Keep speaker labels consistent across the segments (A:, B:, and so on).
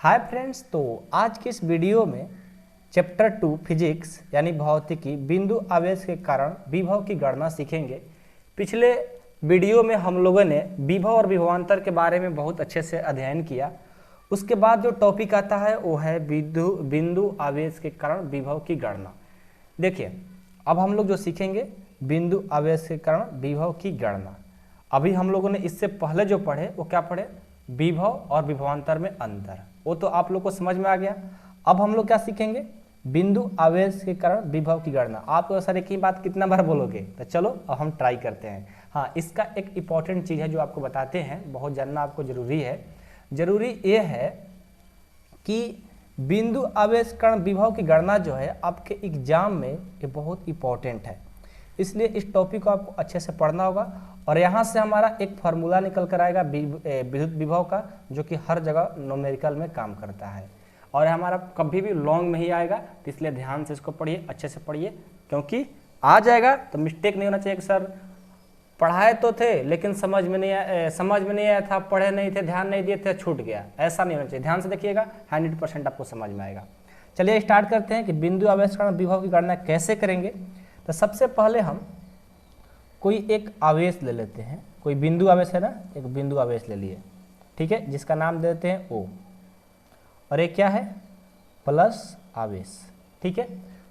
A: Hi friends, तो आज के इस वीडियो में चैप्टर 2 फिजिक्स यानी भौतिकी बिंदु आवेश के कारण विभव की गणना सीखेंगे। पिछले वीडियो में हम लोगों ने विभव और विभवांतर के बारे में बहुत अच्छे से अध्ययन किया। उसके बाद जो टॉपिक आता है वो है बिंदु आवेश के कारण विभव की गणना। देखिए, अब हम लोग जो सीखेंगे बिंदु आवेश के कारण विभव की गणना। अभी हम लोगों ने इससे पहले जो पढ़े वो क्या पढ़े, विभव और विभवांतर में अंतर, वो तो आप लोग को समझ में आ गया। अब हम लोग क्या सीखेंगे, बिंदु आवेश के कारण विभव की गणना। आप सर एक ही बात कितना बार बोलोगे, तो चलो अब हम ट्राई करते हैं। हाँ, इसका एक इंपॉर्टेंट चीज़ है जो आपको बताते हैं, बहुत जानना आपको जरूरी है। जरूरी ये है कि बिंदु आवेश कारण विभव की गणना जो है आपके एग्जाम में ये बहुत इंपॉर्टेंट है, इसलिए इस टॉपिक को आपको अच्छे से पढ़ना होगा। और यहाँ से हमारा एक फार्मूला निकल कर आएगा विद्युत विभव का, जो कि हर जगह न्यूमेरिकल में काम करता है और हमारा कभी भी लॉन्ग में ही आएगा। तो इसलिए ध्यान से इसको पढ़िए, अच्छे से पढ़िए, क्योंकि आ जाएगा तो मिस्टेक नहीं होना चाहिए कि सर पढ़ाए तो थे लेकिन समझ में नहीं आया था, पढ़े नहीं थे, ध्यान नहीं दिए थे, छूट गया। ऐसा नहीं होना चाहिए। ध्यान से देखिएगा, 100% आपको समझ में आएगा। चलिए स्टार्ट करते हैं कि बिंदु आवेश कारण विभव की गणना कैसे करेंगे। तो सबसे पहले हम कोई एक आवेश ले लेते हैं। कोई बिंदु आवेश है ना, एक बिंदु आवेश ले लिए, ठीक है, जिसका नाम दे देते हैं O। और एक क्या है, प्लस आवेश, ठीक है।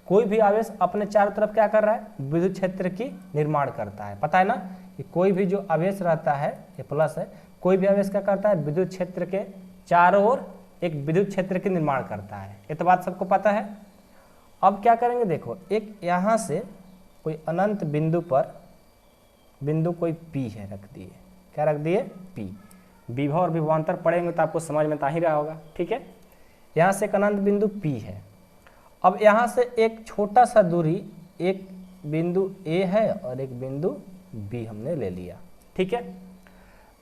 A: कोई भी आवेश अपने चारों तरफ क्या कर रहा है, विद्युत क्षेत्र की निर्माण करता है। पता है ना कि कोई भी जो आवेश रहता है, ये प्लस है, कोई भी आवेश क्या करता है, विद्युत क्षेत्र के चारों ओर एक विद्युत क्षेत्र की निर्माण करता है। ये तो बात सबको पता है। अब क्या करेंगे, देखो, एक यहाँ से कोई अनंत बिंदु पर बिंदु कोई P है, रख दिए। क्या रख दिए, P। विभव और विभवांतर पढ़ेंगे तो आपको समझ में आ ही रहा होगा, ठीक है। यहाँ से एक अनंत बिंदु P है। अब यहाँ से एक छोटा सा दूरी, एक बिंदु A है और एक बिंदु B हमने ले लिया, ठीक है।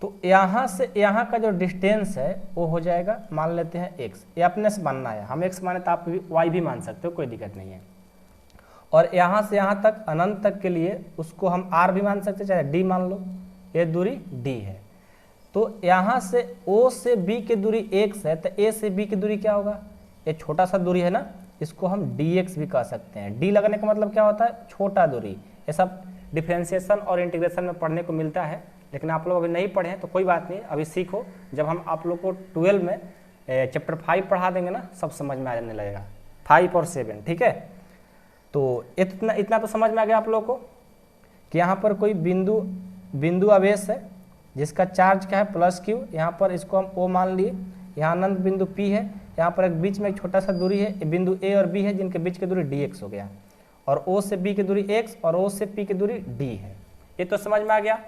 A: तो यहाँ से यहाँ का जो डिस्टेंस है वो हो जाएगा, मान लेते हैं x। ये अपने से मानना है, हम x माने तो आप y भी मान सकते हो, कोई दिक्कत नहीं है। और यहाँ से यहाँ तक अनंत तक के लिए उसको हम r भी मान सकते हैं, चाहे d मान लो, ये दूरी d है। तो यहाँ से O से B की दूरी x है, तो A से B की दूरी क्या होगा, ये छोटा सा दूरी है ना, इसको हम dx भी कह सकते हैं। d लगने का मतलब क्या होता है, छोटा दूरी। ये सब डिफरेंशिएशन और इंटीग्रेशन में पढ़ने को मिलता है, लेकिन आप लोग अभी नहीं पढ़े हैं तो कोई बात नहीं, अभी सीखो। जब हम आप लोग को 12 में चैप्टर 5 पढ़ा देंगे ना, सब समझ में आ जाने लगेगा, 5 और 7, ठीक है। तो इतना तो समझ में आ गया आप लोग को कि यहाँ पर कोई बिंदु आवेश है जिसका चार्ज क्या है, प्लस q। यहाँ पर इसको हम O मान लिए। यहाँ अनंत बिंदु P है, यहाँ पर एक बीच में एक छोटा सा दूरी है, बिंदु A और B है, जिनके बीच की दूरी dx हो गया। और O से B की दूरी x और O से P की दूरी d है। ये तो समझ में आ गया।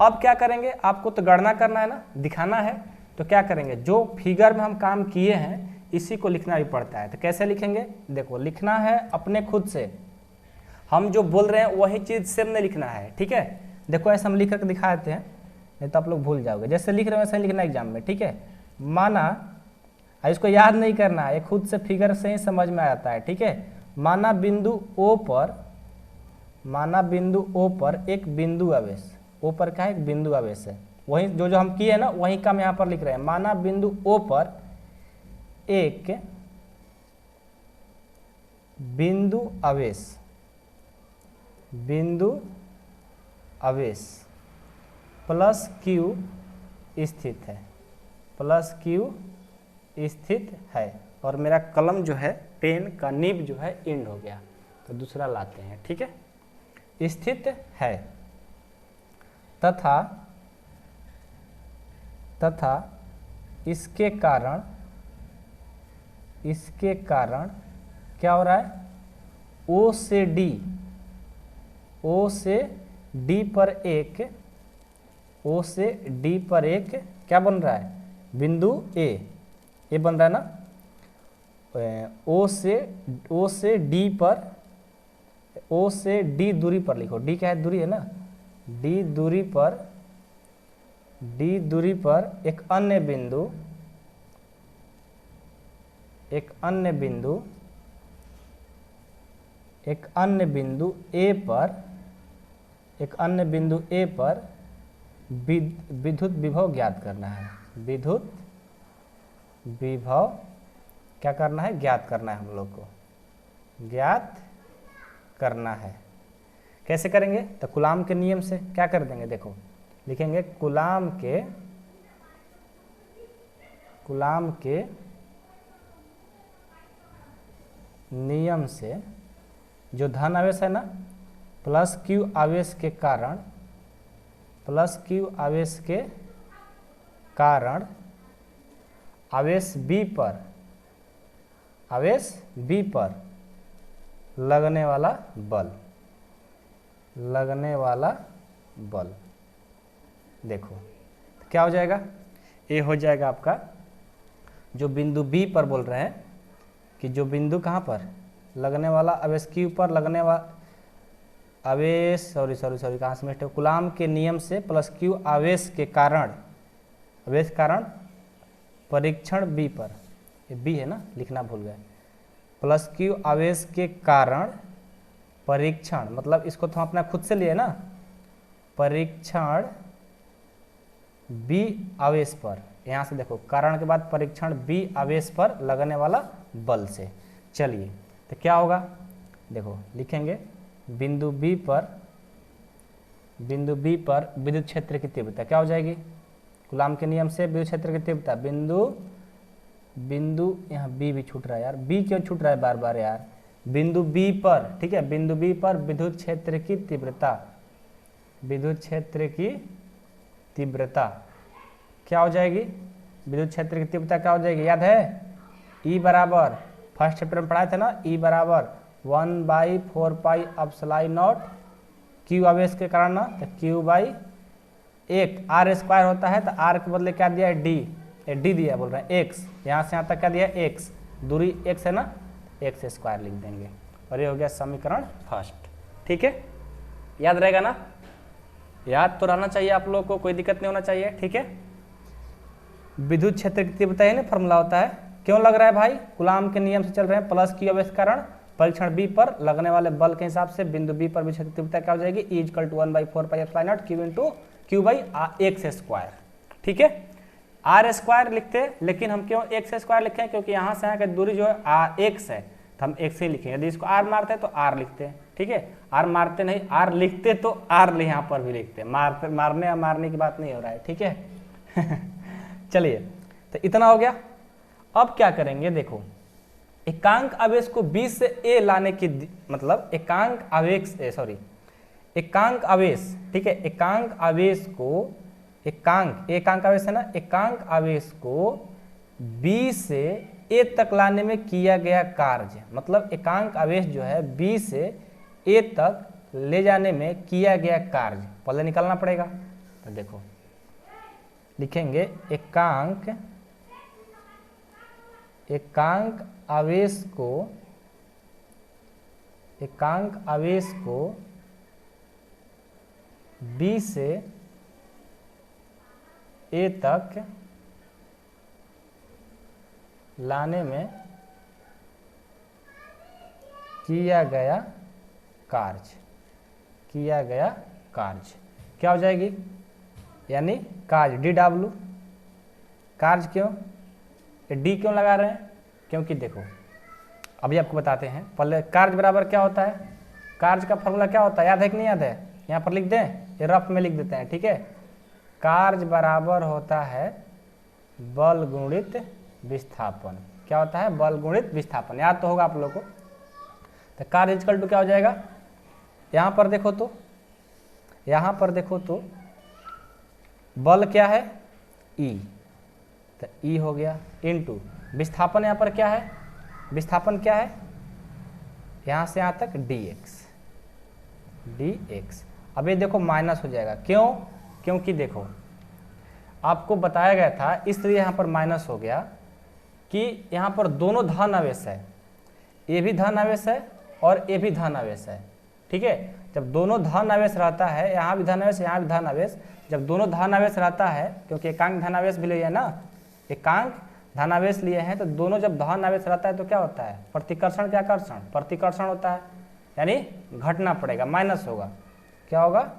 A: अब क्या करेंगे, आपको तो गणना करना है ना, दिखाना है। तो क्या करेंगे, जो फिगर में हम काम किए हैं इसी को लिखना भी पड़ता है। तो कैसे लिखेंगे, देखो, लिखना है अपने खुद से। हम जो बोल रहे हैं वही चीज़ सेम नहीं लिखना है, ठीक है। देखो, ऐसे हम लिख कर दिखा देते हैं, नहीं तो आप लोग भूल जाओगे। जैसे लिख रहे हो वैसे ही लिखना एग्जाम में, ठीक है। माना, इसको याद नहीं करना है, खुद से फिगर से ही समझ में आ जाता है, ठीक है। माना बिंदु O पर एक बिंदु आवेश, O पर क्या है, एक बिंदु आवेश है। वही जो हम किए ना वही काम यहाँ पर लिख रहे हैं। माना बिंदु O पर एक बिंदु आवेश प्लस Q स्थित है, और मेरा कलम जो है, पेन का निब जो है एंड हो गया, तो दूसरा लाते हैं, ठीक है। स्थित है तथा इसके कारण क्या हो रहा है, O से D पर एक क्या बन रहा है, बिंदु A, ये बन रहा है ना। O से D दूरी पर लिखो, D क्या है, दूरी है ना, D दूरी पर एक अन्य बिंदु A पर विद्युत विभव ज्ञात करना है, विद्युत विभव क्या करना है, ज्ञात करना है, हम लोग को ज्ञात करना है। कैसे करेंगे, तो कूलाम के नियम से क्या कर देंगे, देखो लिखेंगे कूलाम के नियम से जो धन आवेश है ना, प्लस क्यू आवेश के कारण आवेश बी पर लगने वाला बल देखो क्या हो जाएगा, ये हो जाएगा आपका जो बिंदु बी पर बोल रहे हैं कि जो बिंदु कहाँ पर लगने वाला आवेश क्यू पर लगने वाला आवेश सॉरी कहाँ से मिस्टेक, कूलाम के नियम से प्लस क्यू आवेश कारण परीक्षण बी पर, ये बी है ना, लिखना भूल गए, प्लस क्यू आवेश के कारण परीक्षण, मतलब इसको तो हम अपना खुद से लिए ना, परीक्षण बी आवेश पर, यहाँ से देखो कारण के बाद परीक्षण बी आवेश पर लगने वाला बल से। चलिए तो क्या होगा, देखो लिखेंगे बिंदु बी पर विद्युत क्षेत्र की तीव्रता क्या हो जाएगी, कूलाम के नियम से विद्युत क्षेत्र की तीव्रता बिंदु यहाँ बी भी छूट रहा है यार, बी क्यों छूट रहा है बार बार यार, बिंदु बी पर, ठीक है, बिंदु बी पर विद्युत क्षेत्र की तीव्रता क्या हो जाएगी, विद्युत क्षेत्र की तीव्रता क्या हो जाएगी, याद है, E बराबर फर्स्ट चैप्टर में पढ़ाए थे ना, E बराबर 1/4 पाई एप्सिलॉन नॉट क्यू आवेश के कारण ना, तो क्यू बाई एक आर स्क्वायर होता है, तो आर के बदले क्या दिया है, डी दिया बोल रहे हैं, एक्स, यहाँ से यहाँ तक क्या दिया है, एक्स, दूरी एक्स है ना, एक्स स्क्वायर लिख देंगे, और ये हो गया समीकरण फर्स्ट। ठीक है, याद रहेगा ना, याद तो रहना चाहिए आप लोगों को, कोई दिक्कत नहीं होना चाहिए। ठीक है, विद्युत क्षेत्र की तीव्रता है ना, फॉर्मूला होता है, क्यों लग रहा है भाई, कूलाम के नियम से चल रहे हैं, प्लस क्यू आवेश कारण परीक्षण बी पर लगने वाले बल के हिसाब से बिंदु बी पर विद्युत तीव्रता क्या हो जाएगी, E = 1/4 pi epsilon not Q into Q by x square. ठीक है, आर स्क्वायर लिखते, लेकिन हम क्यों एक्स स्क्वायर लिखे हैं, क्योंकि यहाँ से यहाँ की दूरी जो है आर एक्स है, तो हम एक्स ही लिखेंगे, यदि इसको आर मारते हैं तो आर लिखते हैं। ठीक है, आर मारते नहीं, आर लिखते तो आर यहाँ पर भी लिखते हैं, मारने या मारने की बात नहीं हो रहा है। ठीक है चलिए, तो इतना हो गया। अब क्या करेंगे, देखो एकांक आवेश को बी से ए लाने की, मतलब एकांक आवेश ठीक है, एकांक आवेश है ना, एकांक आवेश को बी से ए तक लाने में किया गया कार्य, मतलब एकांक आवेश जो है बी से ए तक ले जाने में किया गया कार्य पहले निकालना पड़ेगा। तो देखो लिखेंगे एकांक आवेश को बी से ए तक लाने में किया गया कार्य क्या हो जाएगी, यानी कार्य DW, कार्य क्यों डी क्यों लगा रहे हैं, क्योंकि देखो अभी आपको बताते हैं, पहले कार्य बराबर क्या होता है, कार्य का फॉर्मूला क्या होता है, याद है कि नहीं याद है, यहाँ पर लिख दें, ये रफ में लिख देते हैं। ठीक है, कार्य बराबर होता है बल गुणित विस्थापन, क्या होता है, बल गुणित विस्थापन, याद तो होगा आप लोगों को। तो कार्य इक्वल टू क्या हो जाएगा, यहाँ पर देखो तो बल क्या है, E, तो E हो गया इनटू विस्थापन, यहाँ पर क्या है, विस्थापन क्या है, यहाँ से यहाँ तक dx। अब ये देखो माइनस हो जाएगा, क्यों, क्योंकि देखो आपको बताया गया था, इसलिए यहाँ पर माइनस हो गया कि यहाँ पर दोनों धन आवेश है, ये भी धन आवेश है और ये भी धन आवेश है। ठीक है, जब दोनों धन आवेश रहता है, यहाँ भी धन आवेश यहाँ भी धन आवेश, जब दोनों धन आवेश रहता है, क्योंकि एकांक धन आवेश भी लिए है ना, एकांक धन आवेश लिए हैं, तो दोनों जब धन आवेश रहता है तो क्या होता है, प्रतिकर्षण क्या आकर्षण, प्रतिकर्षण होता है, यानी घटना पड़ेगा, माइनस होगा, क्या होगा,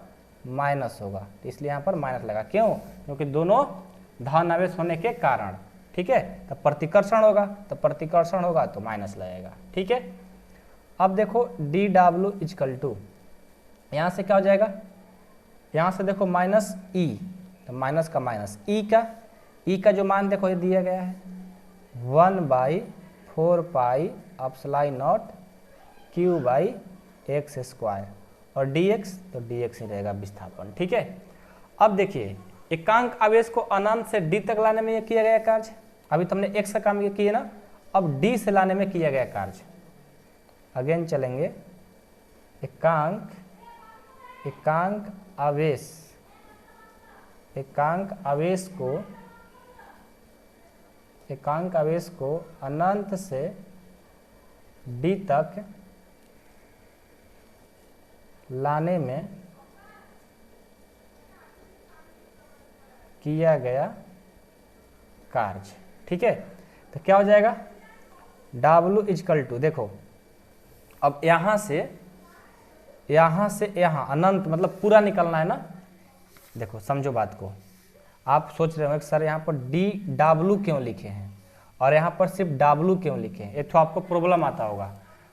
A: माइनस होगा, तो इसलिए यहाँ पर माइनस लगा, क्यों, क्योंकि दोनों धन आवेश होने के कारण। ठीक है, तो प्रतिकर्षण होगा तो माइनस लगेगा। ठीक है, अब देखो डी डब्ल्यू इजकल टू, यहाँ से क्या हो जाएगा, यहाँ से देखो माइनस ई, तो माइनस का माइनस ई का जो मान देखो ये दिया गया है 1/4 पाई epsilon not Q by x square, और dx तो dx ही रहेगा विस्थापन। ठीक है, अब देखिए एकांक आवेश को अनंत से d तक लाने में ये किया गया कार्य, अभी तुमने x का काम किया ना, अब d से लाने में किया गया कार्य। अगेन चलेंगे, एकांक आवेश को अनंत से d तक लाने में किया गया कार्य। ठीक है, तो क्या हो जाएगा W इजकल टू, देखो अब यहाँ से यहाँ अनंत मतलब पूरा निकलना है ना। देखो समझो बात को, आप सोच रहे हो कि सर यहाँ पर DW क्यों लिखे हैं और यहाँ पर सिर्फ W क्यों लिखे हैं, ये तो आपको प्रॉब्लम आता होगा।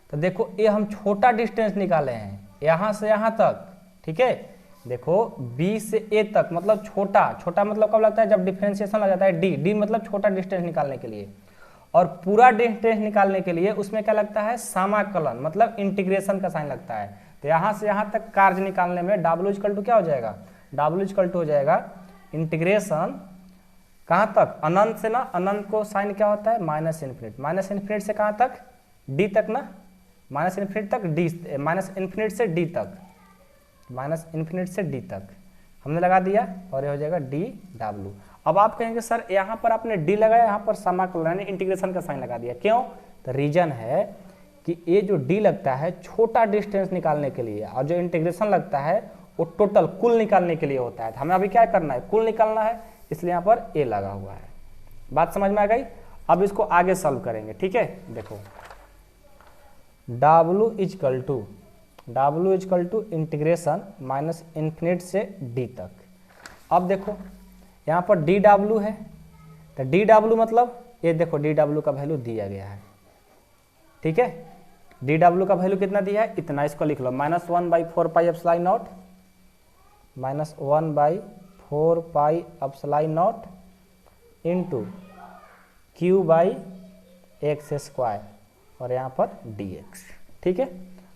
A: तो देखो ये हम छोटा डिस्टेंस निकाले हैं यहाँ से यहाँ तक। ठीक है, देखो B से A तक मतलब छोटा मतलब कब लगता है, जब डिफरेंशिएशन लग जाता है D मतलब छोटा डिस्टेंस निकालने के लिए, और पूरा डिस्टेंस निकालने के लिए उसमें क्या लगता है, समाकलन मतलब इंटीग्रेशन का साइन लगता है। तो यहाँ से यहाँ तक कार्य निकालने में W इक्वल टू क्या हो जाएगा, W इक्वल टू हो जाएगा इंटीग्रेशन कहाँ तक, अनंत से ना, अनंत को साइन क्या होता है माइनस इन्फिनिट से कहाँ तक, D तक ना, माइनस इन्फिनिट से D तक हमने लगा दिया, और ये हो जाएगा DW। अब आप कहेंगे सर यहाँ पर आपने D लगाया, यहाँ पर समाकलन यानी इंटीग्रेशन का साइन लगा दिया, क्यों, तो रीजन है कि ये जो D लगता है छोटा डिस्टेंस निकालने के लिए, और जो इंटीग्रेशन लगता है वो टोटल कुल निकालने के लिए होता है। तो हमें अभी क्या करना है, कुल निकालना है, इसलिए यहाँ पर A लगा हुआ है। बात समझ में आ गई। अब इसको आगे सॉल्व करेंगे। ठीक है, देखो W equal to integration minus infinite से D तक। अब देखो यहाँ पर DW है, तो DW मतलब ये देखो DW का वैल्यू दिया गया है। ठीक है, DW का वैल्यू कितना दिया है, इतना, इसको लिख लो -1/4 पाई epsilon not, -1/4 pi epsilon not into Q by x square, और यहाँ पर dx। ठीक है,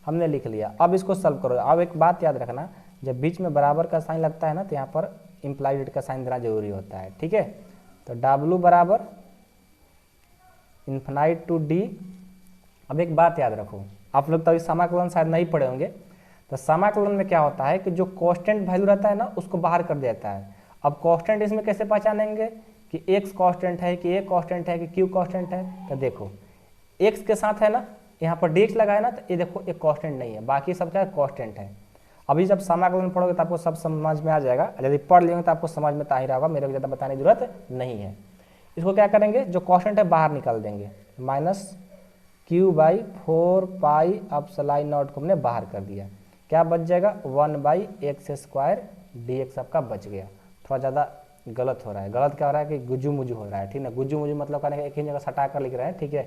A: हमने लिख लिया। अब इसको सॉल्व करो। अब एक बात याद रखना, जब बीच में बराबर का साइन लगता है ना, तो यहाँ पर इम्प्लाइड का साइन देना जरूरी होता है। ठीक है, तो W बराबर इन्फिनाइट टू D। अब एक बात याद रखो, आप लोग तो अभी समाकलन शायद नहीं पढ़े होंगे, तो समाकलन में क्या होता है कि जो कांस्टेंट वैल्यू रहता है ना उसको बाहर कर देता है। अब कांस्टेंट इसमें कैसे पहचानेंगे कि x कांस्टेंट है कि a कांस्टेंट है कि q कांस्टेंट है, तो देखो x के साथ है ना, यहाँ पर dx लगा है ना, तो ये देखो एक कांस्टेंट नहीं है, बाकी सब क्या कांस्टेंट है। अभी जब समाकलन पढ़ोगे तो आपको सब समझ में आ जाएगा, यदि पढ़ लेंगे तो आपको समझ में तो आ ही रहा होगा, मेरे को ज़्यादा बताने की जरूरत नहीं है। इसको क्या करेंगे, जो कांस्टेंट है बाहर निकाल देंगे, -q/4 पाई एप्सिलॉन नॉट को हमने बाहर कर दिया, क्या बच जाएगा 1/x² dx आपका बच गया। थोड़ा ज़्यादा गलत हो रहा है, गलत क्या हो रहा है कि गुज्जू मुजू हो रहा है। ठीक है, गुज्जू मुजू मतलब कहने का एक ही जगह सटा कर लिख रहे हैं। ठीक है,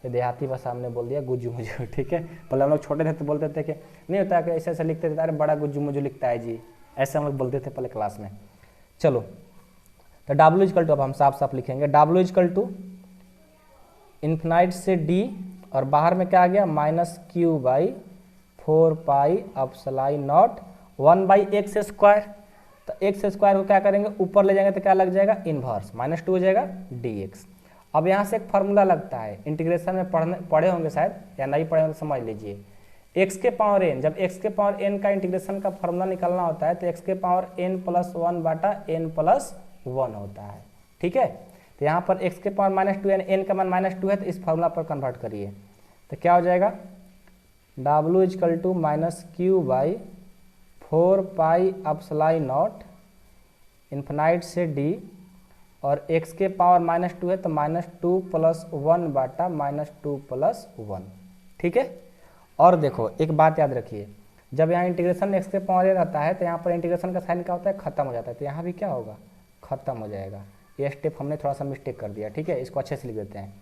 A: ये देहाती भाषा हमने बोल दिया गुज्जू मुजू। ठीक है, पहले हम लोग छोटे थे तो बोलते थे कि नहीं होता है कि ऐसे ऐसे लिखते थे, अरे बड़ा गुज्जू मुजू लिखता है जी, ऐसे हम लोग बोलते थे पहले क्लास में। चलो, तो W इजकल टू अब हम साफ साफ लिखेंगे, W इजकल टू इन्फिनाइट से D, और बाहर में क्या आ गया -q/4 pi epsilon not 1/x²। तो x² को क्या करेंगे, ऊपर ले जाएंगे तो क्या लग जाएगा, इनवर्स -2 हो जाएगा dx। अब यहाँ से एक फार्मूला लगता है, इंटीग्रेशन में पढ़े होंगे शायद, या नहीं पढ़े होंगे तो समझ लीजिए। x के पावर n, जब x के पावर n का इंटीग्रेशन का फार्मूला निकालना होता है तो x के पावर n+1/n+1 होता है। ठीक है, तो यहाँ पर x के पावर -2 n का मान -2 है, तो इस फार्मूला पर कन्वर्ट करिए, तो क्या हो जाएगा W equal to -q/4 pi epsilon not infinite से D, और x के पावर -2 है तो -2+1/-2+1। ठीक है, और देखो एक बात याद रखिए, जब यहाँ इंटीग्रेशन x के पावर रहता है तो यहाँ पर इंटीग्रेशन का साइन क्या होता है, खत्म हो जाता है, तो यहाँ भी क्या होगा, खत्म हो जाएगा। ये स्टेप हमने थोड़ा सा मिस्टेक कर दिया, ठीक है, इसको अच्छे से लिख देते हैं।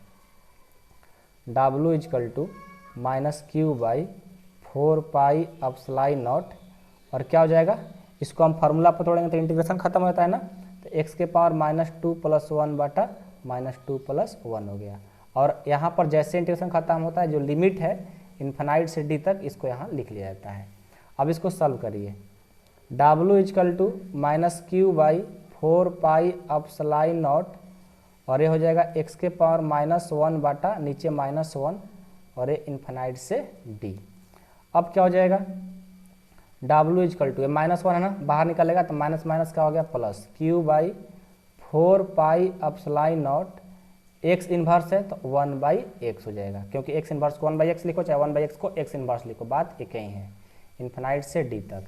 A: W equal to minus q by 4πε0 और क्या हो जाएगा, इसको हम फार्मूला पर तोड़ेंगे तो इंटीग्रेशन खत्म हो जाता है ना, तो x के पावर -2 + 1 बटा -2 + 1 हो गया। और यहाँ पर जैसे इंटीग्रेशन खत्म होता है जो लिमिट है इन्फिनाइट से d तक, इसको यहाँ लिख लिया जाता है। अब इसको सॉल्व करिए। W equal to minus q by 4πε0 और ये हो जाएगा x के पावर -1 बटा नीचे -1 और ये इन्फिनाइट से d। अब क्या हो जाएगा, W इजकल टू -1 है ना, बाहर निकलेगा तो माइनस माइनस क्या हो गया plus, q by 4πε0 x inverse है तो 1/x हो जाएगा, क्योंकि x इन्वर्स को 1/x लिखो चाहे 1/x को x इन्वर्स लिखो, बात एक ही है, इन्फिनाइट से d तक।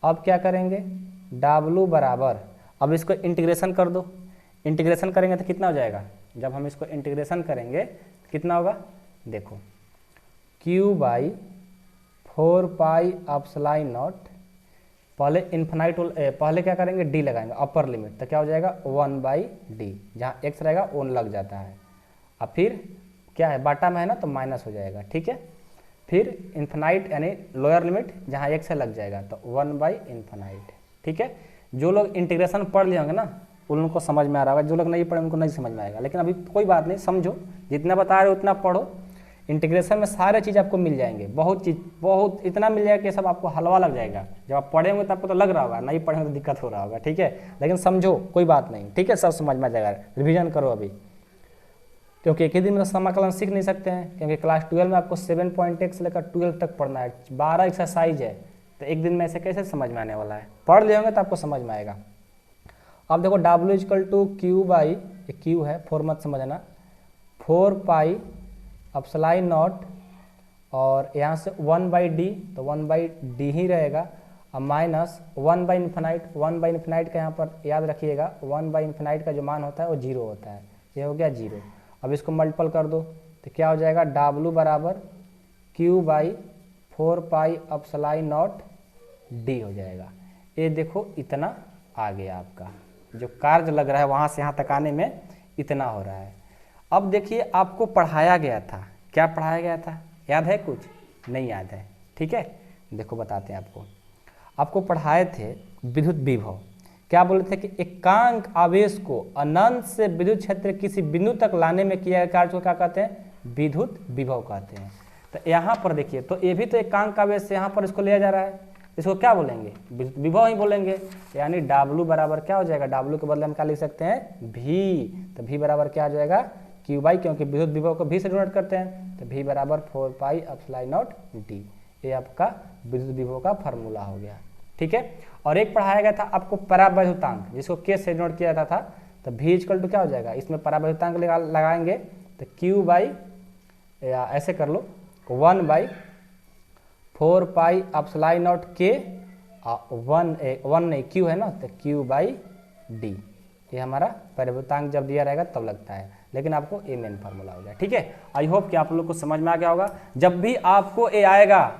A: अब क्या करेंगे, W बराबर, अब इसको इंटीग्रेशन कर दो, इंटीग्रेशन करेंगे तो कितना हो जाएगा, जब हम इसको इंटीग्रेशन करेंगे तो कितना होगा, देखो q बाई 4πε0 पहले इन्फिनाइट पहले क्या करेंगे, d लगाएंगे अपर लिमिट, तो क्या हो जाएगा 1/d, जहाँ x रहेगा 1 लग जाता है, अब फिर क्या है बाटा में है ना तो माइनस हो जाएगा, ठीक है, फिर इन्फिनाइट यानी लोअर लिमिट जहाँ x है लग जाएगा तो 1/∞, ठीक है। जो लोग इंटीग्रेशन पढ़ लिए होंगे ना उन लोगों को समझ में आ रहा होगा, जो लोग नहीं पढ़े उनको नहीं समझ में आएगा, लेकिन अभी कोई बात नहीं, समझो, जितना बता रहे हो उतना पढ़ो, इंटीग्रेशन में सारे चीज़ आपको मिल जाएंगे, बहुत चीज़, बहुत इतना मिल जाएगा कि सब आपको हलवा लग जाएगा, जब आप पढ़ेंगे तो आपको तो लग रहा होगा, नहीं पढ़ेंगे तो दिक्कत हो रहा होगा, ठीक है, लेकिन समझो कोई बात नहीं, ठीक है, सब समझ में आ जाएगा, रिवीजन करो अभी, क्योंकि एक ही दिन में समाकलन सीख नहीं सकते हैं, क्योंकि क्लास 12 में आपको 7.1 से लेकर 12 तक पढ़ना है, 12 एक्सरसाइज है, तो एक दिन में ऐसे कैसे समझ में आने वाला है, पढ़ लिए होंगे तो आपको समझ में आएगा। अब देखो W equal to q by, q है 4 मत समझना, 4πε0 और यहाँ से 1/d तो 1/d ही रहेगा, अब माइनस 1/∞, का यहाँ पर याद रखिएगा 1/∞ का जो मान होता है वो 0 होता है, ये हो गया 0। अब इसको मल्टीपल कर दो तो क्या हो जाएगा, W बराबर q बाई 4πε0 d हो जाएगा। ये देखो इतना आ गया, आपका जो कार्य लग रहा है वहाँ से यहाँ तक आने में इतना हो रहा है। अब देखिए आपको पढ़ाया गया था, क्या पढ़ाया गया था, याद है, कुछ नहीं याद है, ठीक है, देखो बताते हैं आपको। आपको पढ़ाए थे विद्युत विभव, क्या बोले थे कि एकांक आवेश को अनंत से विद्युत क्षेत्र किसी बिंदु तक लाने में किया गया कार्य को क्या कहते हैं, विद्युत विभव कहते हैं। तो यहाँ पर देखिए, तो ये भी तो एकांक आवेश से यहाँ पर इसको लिया जा रहा है, इसको क्या बोलेंगे, विद्युत विभव ही बोलेंगे, यानी W बराबर क्या हो जाएगा, W के बदले हम क्या लिख सकते हैं, V, तो V बराबर क्या आ जाएगा, Q बाई, क्योंकि विद्युत विभव को V से डिनोट करते हैं, तो V बराबर 4πε0 d, ये आपका विद्युत विभव का फार्मूला हो गया, ठीक है। और एक पढ़ाया गया था आपको परावैद्युतांक, जिसको K से डिनोट किया जाता था, तो V इक्वल टू क्या हो जाएगा, इसमें परावैद्युतांक लगाएंगे तो Q बाई, या ऐसे कर लो 1/4πε0 K, 1 नहीं Q है ना, तो Q बाई d, ये हमारा परावैद्युतांक जब दिया रहेगा तब लगता है, लेकिन आपको ए मेन फार्मूला हो गया, ठीक है। आई होप कि आप लोग को समझ में आ गया होगा। जब भी आपको ए आएगा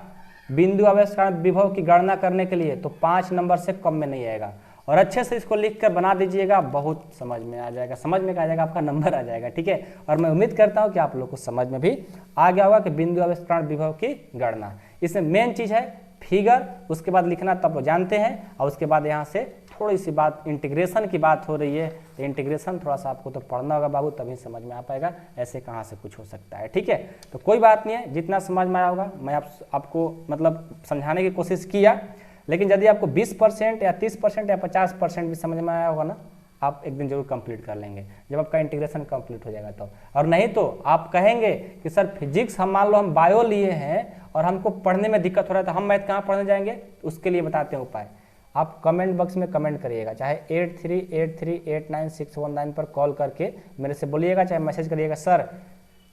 A: बिंदु आवेश कारण विभव की गणना करने के लिए, तो 5 नंबर से कम में नहीं आएगा, और अच्छे से इसको लिख कर बना दीजिएगा, बहुत समझ में आ जाएगा, समझ में आ जाएगा, आपका नंबर आ जाएगा, ठीक है। और मैं उम्मीद करता हूँ कि आप लोग को समझ में भी आ गया होगा कि बिंदु आवेश कारण विभव की गणना, इसमें मेन चीज़ है फिगर, उसके बाद लिखना तब वो जानते हैं, और उसके बाद यहाँ से थोड़ी सी बात इंटीग्रेशन की बात हो रही है, तो इंटीग्रेशन थोड़ा सा आपको तो पढ़ना होगा बाबू, तभी समझ में आ पाएगा, ऐसे कहाँ से कुछ हो सकता है, ठीक है। तो कोई बात नहीं है, जितना समझ में आया होगा मैं आपको मतलब समझाने की कोशिश किया, लेकिन यदि आपको 20% या 30% या 50% भी समझ में आया होगा ना, आप एक दिन जरूर कंप्लीट कर लेंगे जब आपका इंटीग्रेशन कंप्लीट हो जाएगा तो। और नहीं तो आप कहेंगे कि सर फिजिक्स हम मान लो हम बायो लिए हैं और हमको पढ़ने में दिक्कत हो रहा है, तो हम मैथ कहाँ पढ़ने जाएंगे, तो उसके लिए बताते हैं उपाय। आप कमेंट बॉक्स में कमेंट करिएगा, चाहे 83838961 पर कॉल करके मेरे से बोलिएगा, चाहे मैसेज करिएगा, सर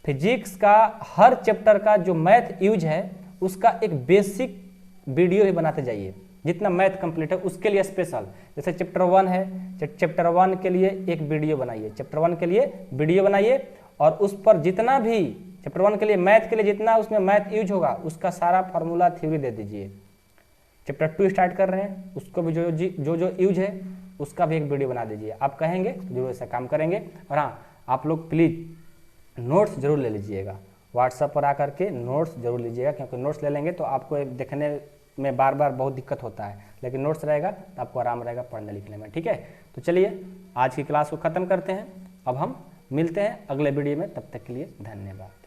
A: फिजिक्स का हर चैप्टर का जो मैथ यूज है उसका एक बेसिक वीडियो ही बनाते जाइए, जितना मैथ कंप्लीट है उसके लिए स्पेशल, जैसे चैप्टर 1 है, चैप्टर 1 के लिए एक वीडियो बनाइए, चैप्टर 1 के लिए वीडियो बनाइए, और उस पर जितना भी चैप्टर 1 के लिए मैथ के लिए जितना उसमें मैथ यूज होगा उसका सारा फार्मूला थ्योरी दे दीजिए। चैप्टर 2 स्टार्ट कर रहे हैं, उसको भी जो यूज है उसका भी एक वीडियो बना दीजिए। आप कहेंगे तो जरूर ऐसा काम करेंगे। और हाँ, आप लोग प्लीज़ नोट्स जरूर ले लीजिएगा, व्हाट्सएप पर आकर के नोट्स जरूर लीजिएगा, क्योंकि नोट्स ले लेंगे तो आपको देखने में बार बार बहुत दिक्कत होता है, लेकिन नोट्स रहेगा तो आपको आराम रहेगा पढ़ने लिखने में। ठीक है, तो चलिए आज की क्लास को ख़त्म करते हैं। अब हम मिलते हैं अगले वीडियो में, तब तक के लिए धन्यवाद।